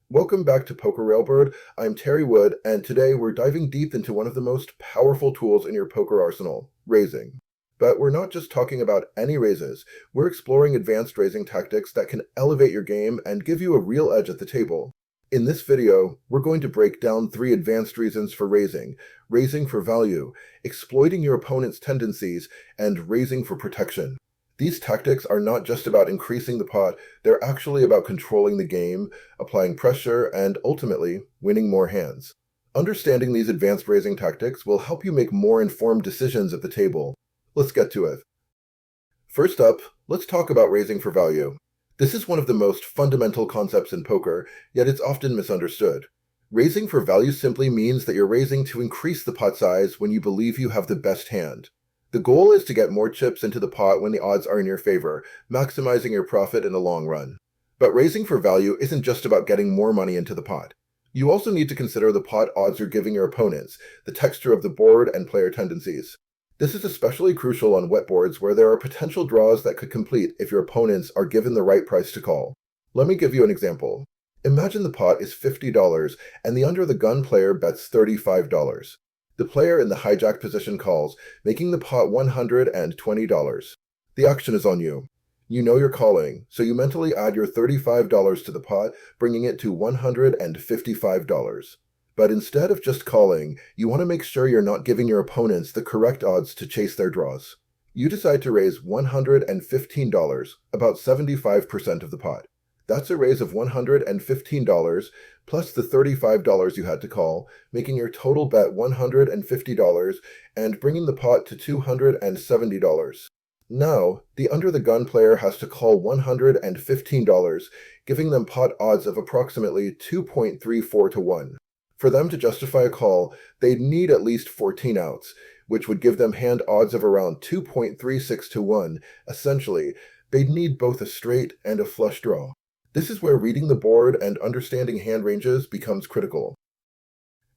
Welcome back to Poker Railbird. I'm Terry Wood, and today we're diving deep into one of the most powerful tools in your poker arsenal, raising. But we're not just talking about any raises, we're exploring advanced raising tactics that can elevate your game and give you a real edge at the table. In this video, we're going to break down 3 advanced reasons for raising for value, exploiting your opponent's tendencies, and raising for protection. These tactics are not just about increasing the pot, they're actually about controlling the game, applying pressure, and ultimately, winning more hands. Understanding these advanced raising tactics will help you make more informed decisions at the table. Let's get to it. First up, let's talk about raising for value. This is one of the most fundamental concepts in poker, yet it's often misunderstood. Raising for value simply means that you're raising to increase the pot size when you believe you have the best hand. The goal is to get more chips into the pot when the odds are in your favor, maximizing your profit in the long run. But raising for value isn't just about getting more money into the pot. You also need to consider the pot odds you're giving your opponents, the texture of the board, and player tendencies. This is especially crucial on wet boards where there are potential draws that could complete if your opponents are given the right price to call. Let me give you an example. Imagine the pot is $50 and the under the gun player bets $35. The player in the hijack position calls, making the pot $120. The action is on you. You know you're calling, so you mentally add your $35 to the pot, bringing it to $155. But instead of just calling, you want to make sure you're not giving your opponents the correct odds to chase their draws. You decide to raise $115, about 75% of the pot. That's a raise of $115 plus the $35 you had to call, making your total bet $150 and bringing the pot to $270. Now, the under-the-gun player has to call $115, giving them pot odds of approximately 2.34 to 1. For them to justify a call, they'd need at least 14 outs, which would give them hand odds of around 2.36 to 1. Essentially, they'd need both a straight and a flush draw. This is where reading the board and understanding hand ranges becomes critical.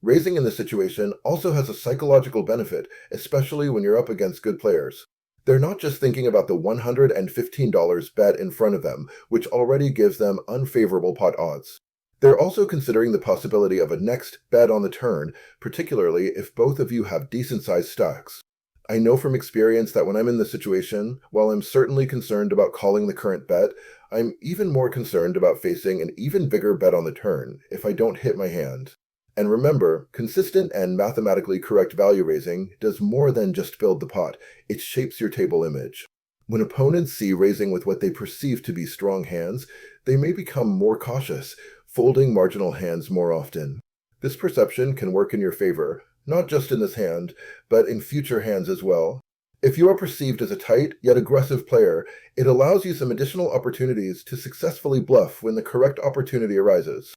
Raising in this situation also has a psychological benefit, especially when you're up against good players. They're not just thinking about the $115 bet in front of them, which already gives them unfavorable pot odds. They're also considering the possibility of a next bet on the turn, particularly if both of you have decent-sized stacks. I know from experience that when I'm in this situation, while I'm certainly concerned about calling the current bet, I'm even more concerned about facing an even bigger bet on the turn if I don't hit my hand. And remember, consistent and mathematically correct value raising does more than just build the pot, it shapes your table image. When opponents see raising with what they perceive to be strong hands, they may become more cautious, folding marginal hands more often. This perception can work in your favor, not just in this hand, but in future hands as well. If you are perceived as a tight, yet aggressive player, it allows you some additional opportunities to successfully bluff when the correct opportunity arises.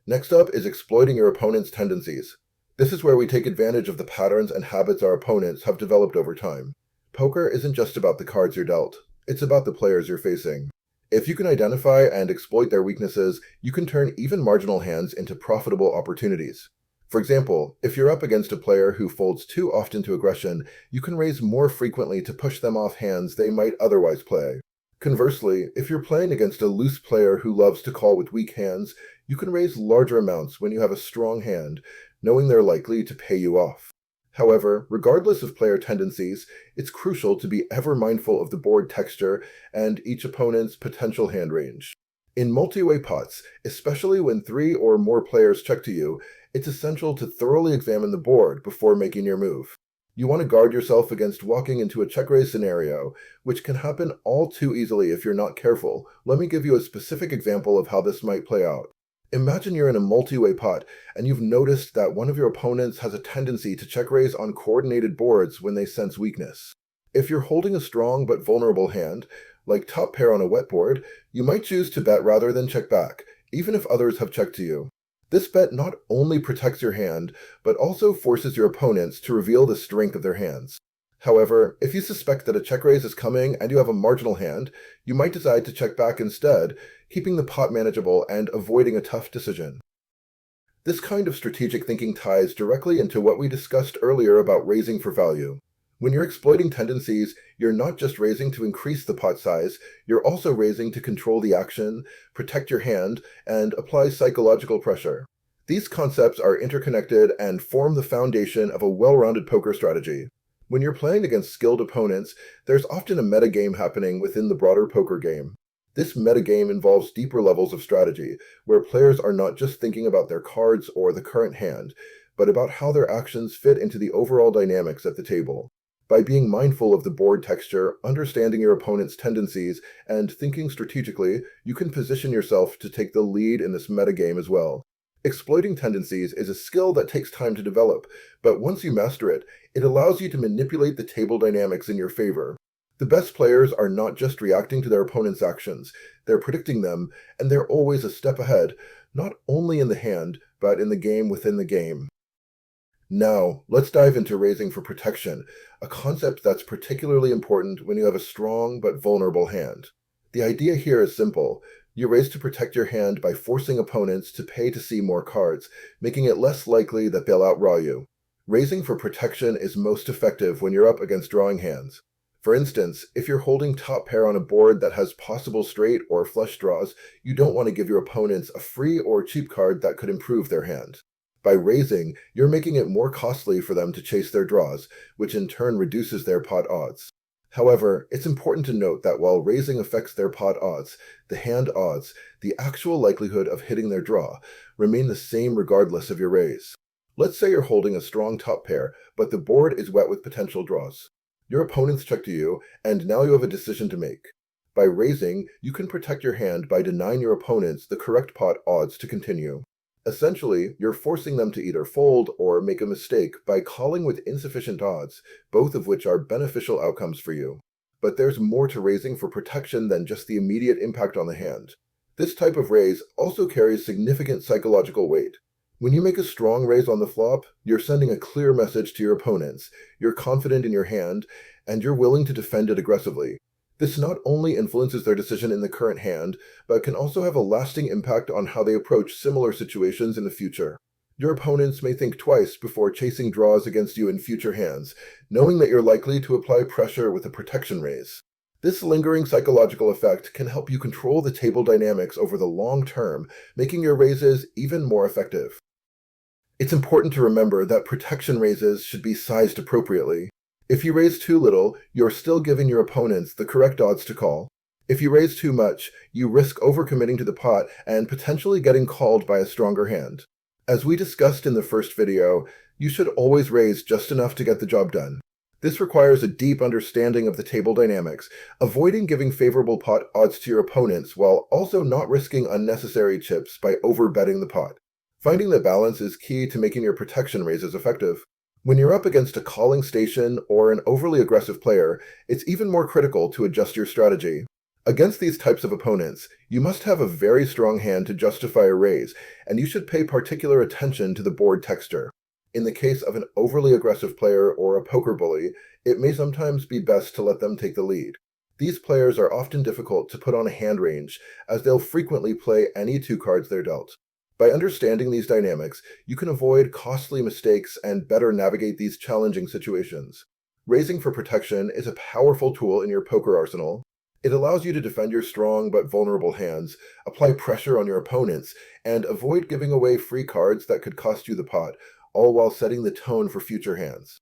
Next up is exploiting your opponent's tendencies. This is where we take advantage of the patterns and habits our opponents have developed over time. Poker isn't just about the cards you're dealt, it's about the players you're facing. If you can identify and exploit their weaknesses, you can turn even marginal hands into profitable opportunities. For example, if you're up against a player who folds too often to aggression, you can raise more frequently to push them off hands they might otherwise play. Conversely, if you're playing against a loose player who loves to call with weak hands, you can raise larger amounts when you have a strong hand, knowing they're likely to pay you off. However, regardless of player tendencies, it's crucial to be ever mindful of the board texture and each opponent's potential hand range. In multi-way pots, especially when 3 or more players check to you, it's essential to thoroughly examine the board before making your move. You want to guard yourself against walking into a check-raise scenario, which can happen all too easily if you're not careful. Let me give you a specific example of how this might play out. Imagine you're in a multi-way pot, and you've noticed that one of your opponents has a tendency to check-raise on coordinated boards when they sense weakness. If you're holding a strong but vulnerable hand, like top pair on a wet board, you might choose to bet rather than check back, even if others have checked to you. This bet not only protects your hand, but also forces your opponents to reveal the strength of their hands. However, if you suspect that a check raise is coming and you have a marginal hand, you might decide to check back instead, keeping the pot manageable and avoiding a tough decision. This kind of strategic thinking ties directly into what we discussed earlier about raising for value. When you're exploiting tendencies, you're not just raising to increase the pot size, you're also raising to control the action, protect your hand, and apply psychological pressure. These concepts are interconnected and form the foundation of a well-rounded poker strategy. When you're playing against skilled opponents, there's often a metagame happening within the broader poker game. This metagame involves deeper levels of strategy, where players are not just thinking about their cards or the current hand, but about how their actions fit into the overall dynamics at the table. By being mindful of the board texture, understanding your opponent's tendencies, and thinking strategically, you can position yourself to take the lead in this metagame as well. Exploiting tendencies is a skill that takes time to develop, but once you master it, it allows you to manipulate the table dynamics in your favor. The best players are not just reacting to their opponent's actions, they're predicting them, and they're always a step ahead, not only in the hand, but in the game within the game. Now, let's dive into raising for protection, a concept that's particularly important when you have a strong but vulnerable hand. The idea here is simple. You raise to protect your hand by forcing opponents to pay to see more cards, making it less likely that they'll outraw you. Raising for protection is most effective when you're up against drawing hands. For instance, if you're holding top pair on a board that has possible straight or flush draws, you don't want to give your opponents a free or cheap card that could improve their hand. By raising, you're making it more costly for them to chase their draws, which in turn reduces their pot odds. However, it's important to note that while raising affects their pot odds, the hand odds, the actual likelihood of hitting their draw, remain the same regardless of your raise. Let's say you're holding a strong top pair, but the board is wet with potential draws. Your opponents check to you, and now you have a decision to make. By raising, you can protect your hand by denying your opponents the correct pot odds to continue. Essentially, you're forcing them to either fold or make a mistake by calling with insufficient odds, both of which are beneficial outcomes for you. But there's more to raising for protection than just the immediate impact on the hand. This type of raise also carries significant psychological weight. When you make a strong raise on the flop, you're sending a clear message to your opponents, you're confident in your hand, and you're willing to defend it aggressively. This not only influences their decision in the current hand, but can also have a lasting impact on how they approach similar situations in the future. Your opponents may think twice before chasing draws against you in future hands, knowing that you're likely to apply pressure with a protection raise. This lingering psychological effect can help you control the table dynamics over the long term, making your raises even more effective. It's important to remember that protection raises should be sized appropriately. If you raise too little, you're still giving your opponents the correct odds to call. If you raise too much, you risk overcommitting to the pot and potentially getting called by a stronger hand. As we discussed in the first video, you should always raise just enough to get the job done. This requires a deep understanding of the table dynamics, avoiding giving favorable pot odds to your opponents while also not risking unnecessary chips by overbetting the pot. Finding the balance is key to making your protection raises effective. When you're up against a calling station or an overly aggressive player, it's even more critical to adjust your strategy. Against these types of opponents, you must have a very strong hand to justify a raise, and you should pay particular attention to the board texture. In the case of an overly aggressive player or a poker bully, it may sometimes be best to let them take the lead. These players are often difficult to put on a hand range, as they'll frequently play any two cards they're dealt. By understanding these dynamics, you can avoid costly mistakes and better navigate these challenging situations. Raising for protection is a powerful tool in your poker arsenal. It allows you to defend your strong but vulnerable hands, apply pressure on your opponents, and avoid giving away free cards that could cost you the pot, all while setting the tone for future hands.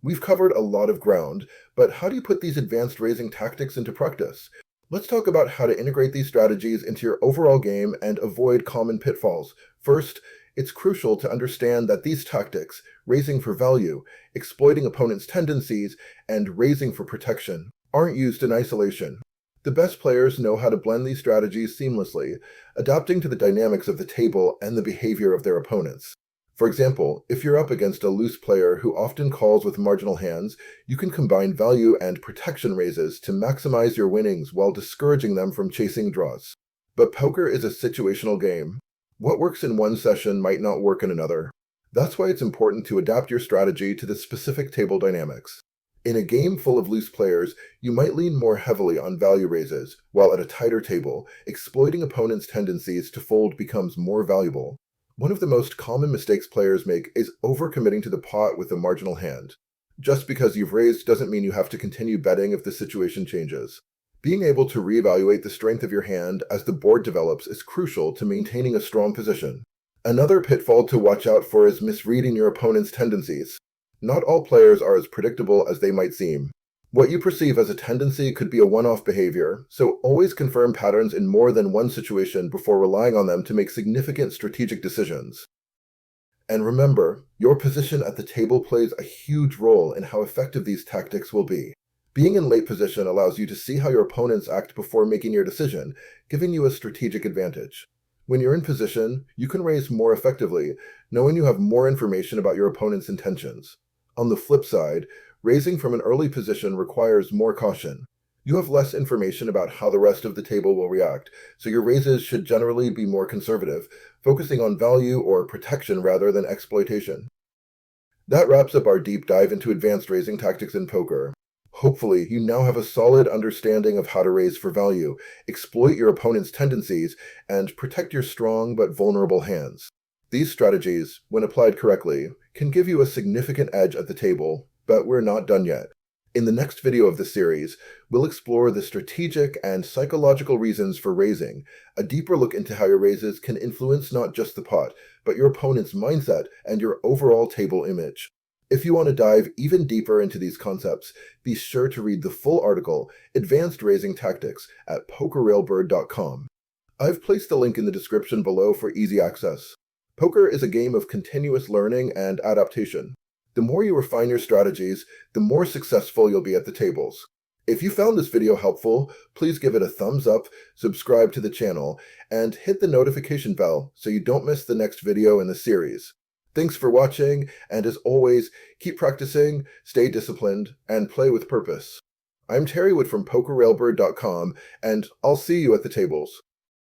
We've covered a lot of ground, but how do you put these advanced raising tactics into practice? Let's talk about how to integrate these strategies into your overall game and avoid common pitfalls. First, it's crucial to understand that these tactics, raising for value, exploiting opponents' tendencies, and raising for protection, aren't used in isolation. The best players know how to blend these strategies seamlessly, adapting to the dynamics of the table and the behavior of their opponents. For example, if you're up against a loose player who often calls with marginal hands, you can combine value and protection raises to maximize your winnings while discouraging them from chasing draws. But poker is a situational game. What works in one session might not work in another. That's why it's important to adapt your strategy to the specific table dynamics. In a game full of loose players, you might lean more heavily on value raises, while at a tighter table, exploiting opponents' tendencies to fold becomes more valuable. One of the most common mistakes players make is overcommitting to the pot with a marginal hand. Just because you've raised doesn't mean you have to continue betting if the situation changes. Being able to reevaluate the strength of your hand as the board develops is crucial to maintaining a strong position. Another pitfall to watch out for is misreading your opponent's tendencies. Not all players are as predictable as they might seem. What you perceive as a tendency could be a one-off behavior, so always confirm patterns in more than one situation before relying on them to make significant strategic decisions. And remember, your position at the table plays a huge role in how effective these tactics will be. Being in late position allows you to see how your opponents act before making your decision, giving you a strategic advantage. When you're in position, you can raise more effectively, knowing you have more information about your opponent's intentions. On the flip side, raising from an early position requires more caution. You have less information about how the rest of the table will react, so your raises should generally be more conservative, focusing on value or protection rather than exploitation. That wraps up our deep dive into advanced raising tactics in poker. Hopefully, you now have a solid understanding of how to raise for value, exploit your opponent's tendencies, and protect your strong but vulnerable hands. These strategies, when applied correctly, can give you a significant edge at the table, but we're not done yet. In the next video of this series, we'll explore the strategic and psychological reasons for raising, a deeper look into how your raises can influence not just the pot, but your opponent's mindset and your overall table image. If you want to dive even deeper into these concepts, be sure to read the full article, Advanced Raising Tactics, at pokerrailbird.com. I've placed the link in the description below for easy access. Poker is a game of continuous learning and adaptation. The more you refine your strategies, the more successful you'll be at the tables. If you found this video helpful, please give it a thumbs up, subscribe to the channel, and hit the notification bell so you don't miss the next video in the series. Thanks for watching, and as always, keep practicing, stay disciplined, and play with purpose. I'm Terry Wood from pokerrailbird.com, and I'll see you at the tables.